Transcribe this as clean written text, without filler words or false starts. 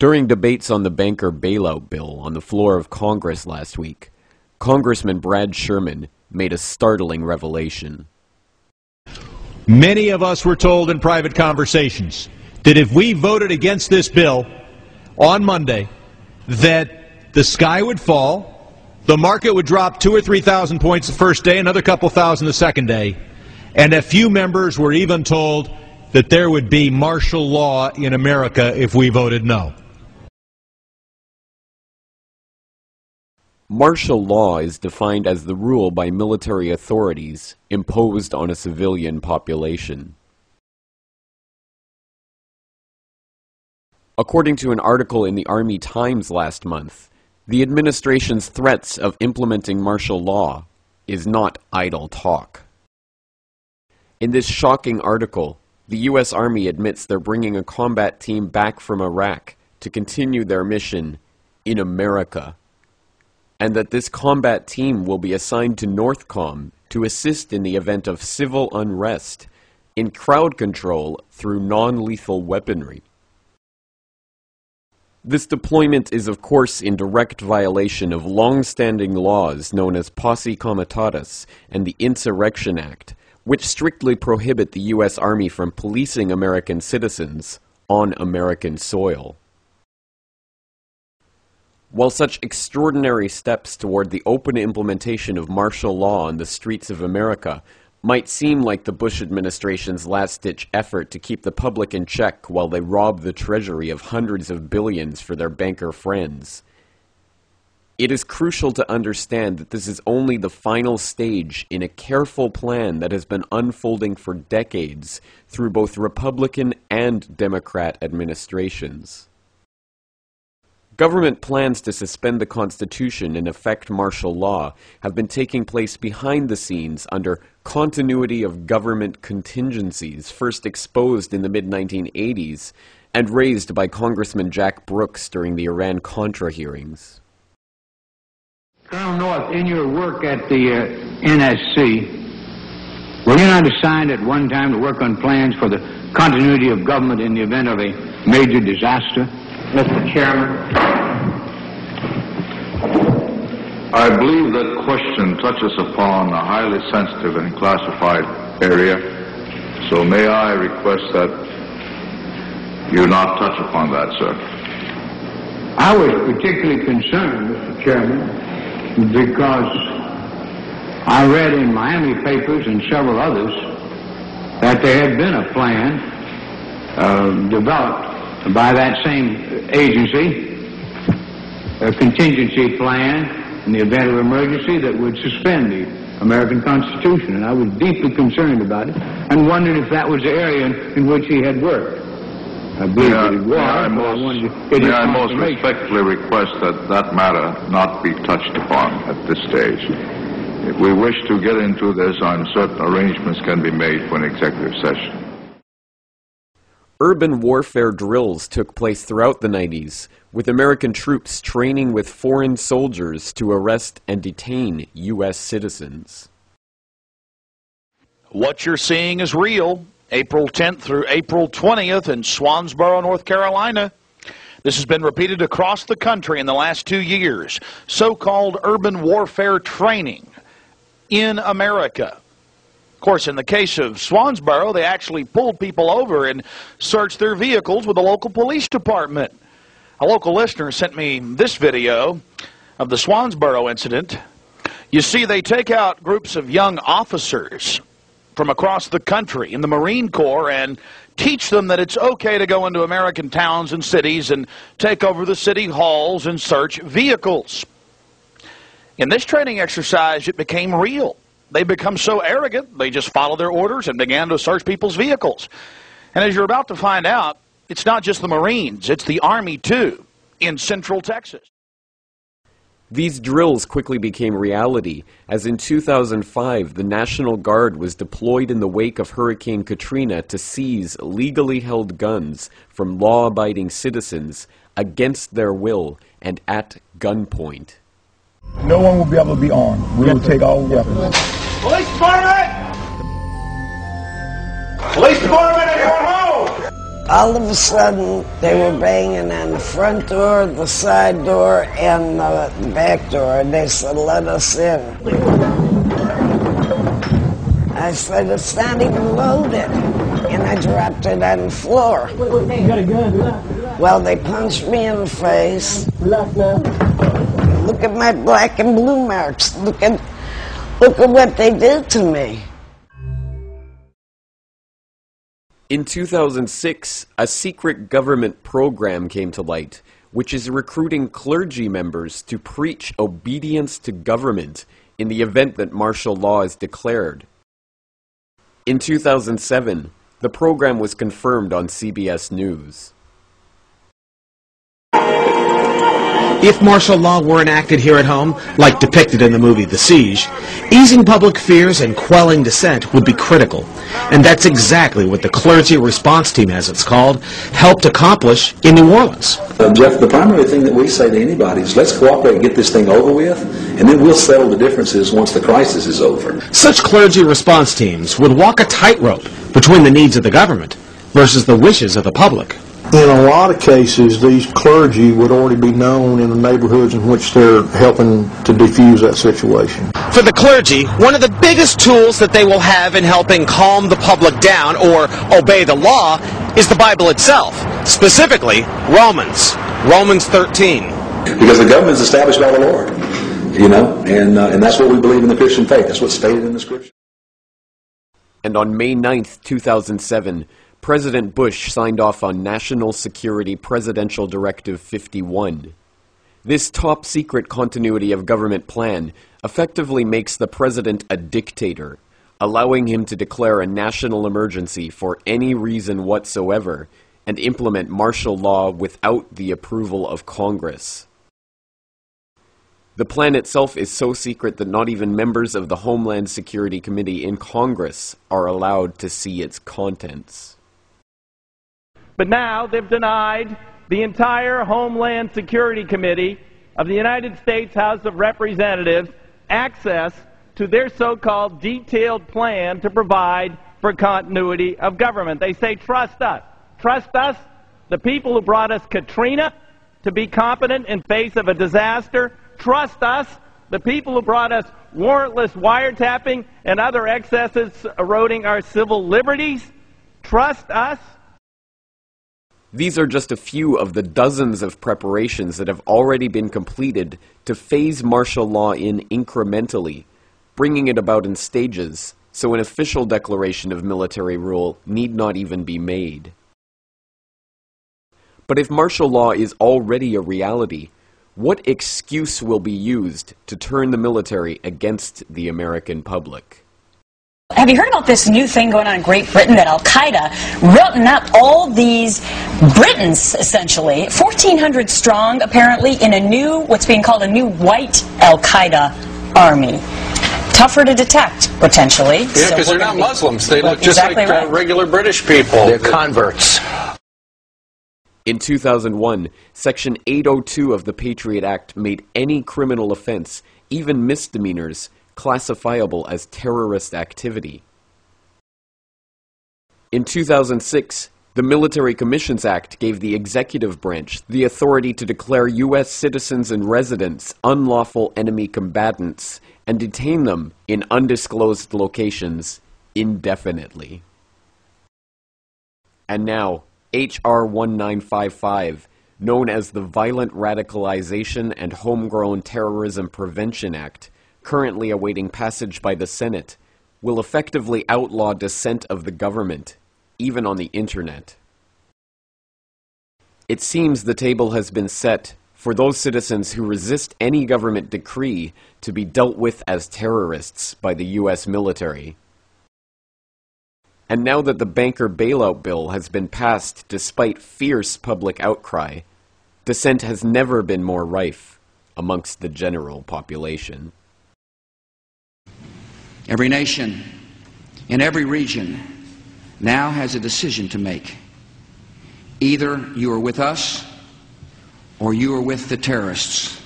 During debates on the banker bailout bill on the floor of Congress last week, Congressman Brad Sherman made a startling revelation. Many of us were told in private conversations that if we voted against this bill on Monday, that the sky would fall, the market would drop 2,000 or 3,000 points the first day, another couple thousand the second day, and a few members were even told that there would be martial law in America if we voted no. Martial law is defined as the rule by military authorities imposed on a civilian population. According to an article in the Army Times last month, the administration's threats of implementing martial law is not idle talk. In this shocking article, the U.S. Army admits they're bringing a combat team back from Iraq to continue their mission in America, and that this combat team will be assigned to NORTHCOM to assist in the event of civil unrest, in crowd control through non-lethal weaponry. This deployment is of course in direct violation of long-standing laws known as Posse Comitatus and the Insurrection Act, which strictly prohibit the U.S. Army from policing American citizens on American soil. While such extraordinary steps toward the open implementation of martial law on the streets of America might seem like the Bush administration's last-ditch effort to keep the public in check while they rob the Treasury of hundreds of billions for their banker friends, it is crucial to understand that this is only the final stage in a careful plan that has been unfolding for decades through both Republican and Democrat administrations. Government plans to suspend the Constitution and effect martial law have been taking place behind the scenes under continuity of government contingencies first exposed in the mid-1980s and raised by Congressman Jack Brooks during the Iran-Contra hearings. Colonel North, in your work at the NSC, were you not assigned at one time to work on plans for the continuity of government in the event of a major disaster? Mr. Chairman. I believe that question touches upon a highly sensitive and classified area, so may I request that you not touch upon that, sir. I was particularly concerned, Mr. Chairman, because I read in Miami papers and several others that there had been a plan developed by that same agency, a contingency plan in the event of emergency that would suspend the American Constitution. And I was deeply concerned about it and wondered if that was the area in which he had worked. I believe that it was, may I most respectfully request that that matter not be touched upon at this stage. If we wish to get into this, I'm certain arrangements can be made for an executive session. Urban warfare drills took place throughout the 90s, with American troops training with foreign soldiers to arrest and detain U.S. citizens. What you're seeing is real. April 10th through April 20th in Swansboro, North Carolina. This has been repeated across the country in the last 2 years. So-called urban warfare training in America. Of course, in the case of Swansboro, they actually pulled people over and searched their vehicles with the local police department. A local listener sent me this video of the Swansboro incident. You see, they take out groups of young officers from across the country in the Marine Corps and teach them that it's okay to go into American towns and cities and take over the city halls and search vehicles. In this training exercise, it became real. They become so arrogant, they just followed their orders and began to search people's vehicles. And as you're about to find out, it's not just the Marines, it's the Army too, in Central Texas. These drills quickly became reality, as in 2005 the National Guard was deployed in the wake of Hurricane Katrina to seize legally held guns from law-abiding citizens against their will and at gunpoint. No one will be able to be armed. We will take all weapons. Police Department! Police Department, everyone home! All of a sudden, they were banging on the front door, the side door, and the back door. And they said, "Let us in." I said, "It's not even loaded." And I dropped it on the floor. You got a gun? Well, they punched me in the face. Look at my black and blue marks. Look at what they did to me. In 2006, a secret government program came to light, which is recruiting clergy members to preach obedience to government in the event that martial law is declared. In 2007, the program was confirmed on CBS News. If martial law were enacted here at home, like depicted in the movie The Siege, easing public fears and quelling dissent would be critical. And that's exactly what the Clergy Response Team, as it's called, helped accomplish in New Orleans. Jeff, the primary thing that we say to anybody is let's cooperate and get this thing over with, and then we'll settle the differences once the crisis is over. Such clergy response teams would walk a tightrope between the needs of the government versus the wishes of the public. In a lot of cases, these clergy would already be known in the neighborhoods in which they're helping to defuse that situation. For the clergy, one of the biggest tools that they will have in helping calm the public down or obey the law is the Bible itself, specifically Romans 13. Because the government is established by the Lord, and that's what we believe in the Christian faith. That's what's stated in the Scripture. And on May 9th, 2007, President Bush signed off on National Security Presidential Directive 51. This top-secret continuity of government plan effectively makes the president a dictator, allowing him to declare a national emergency for any reason whatsoever and implement martial law without the approval of Congress. The plan itself is so secret that not even members of the Homeland Security Committee in Congress are allowed to see its contents. But now they've denied the entire Homeland Security Committee of the United States House of Representatives access to their so-called detailed plan to provide for continuity of government. They say, trust us. Trust us, the people who brought us Katrina, to be competent in face of a disaster. Trust us, the people who brought us warrantless wiretapping and other excesses eroding our civil liberties. Trust us. These are just a few of the dozens of preparations that have already been completed to phase martial law in incrementally, bringing it about in stages, so an official declaration of military rule need not even be made. But if martial law is already a reality, what excuse will be used to turn the military against the American public? Have you heard about this new thing going on in Great Britain that Al-Qaeda routing up all these Britons, essentially, 1,400 strong, apparently, in a new, what's being called a new white Al-Qaeda army. Tougher to detect, potentially. Yeah, because they're not Muslims. They look just like regular British people. They're converts. In 2001, Section 802 of the Patriot Act made any criminal offense, even misdemeanors, classifiable as terrorist activity. In 2006, the Military Commissions Act gave the executive branch the authority to declare U.S. citizens and residents unlawful enemy combatants and detain them in undisclosed locations indefinitely. And now, H.R. 1955, known as the Violent Radicalization and Homegrown Terrorism Prevention Act, currently awaiting passage by the Senate, will effectively outlaw dissent of the government, even on the internet. It seems the table has been set for those citizens who resist any government decree to be dealt with as terrorists by the U.S. military. And now that the banker bailout bill has been passed despite fierce public outcry, dissent has never been more rife amongst the general population. Every nation in every region now has a decision to make. Either you are with us or you are with the terrorists.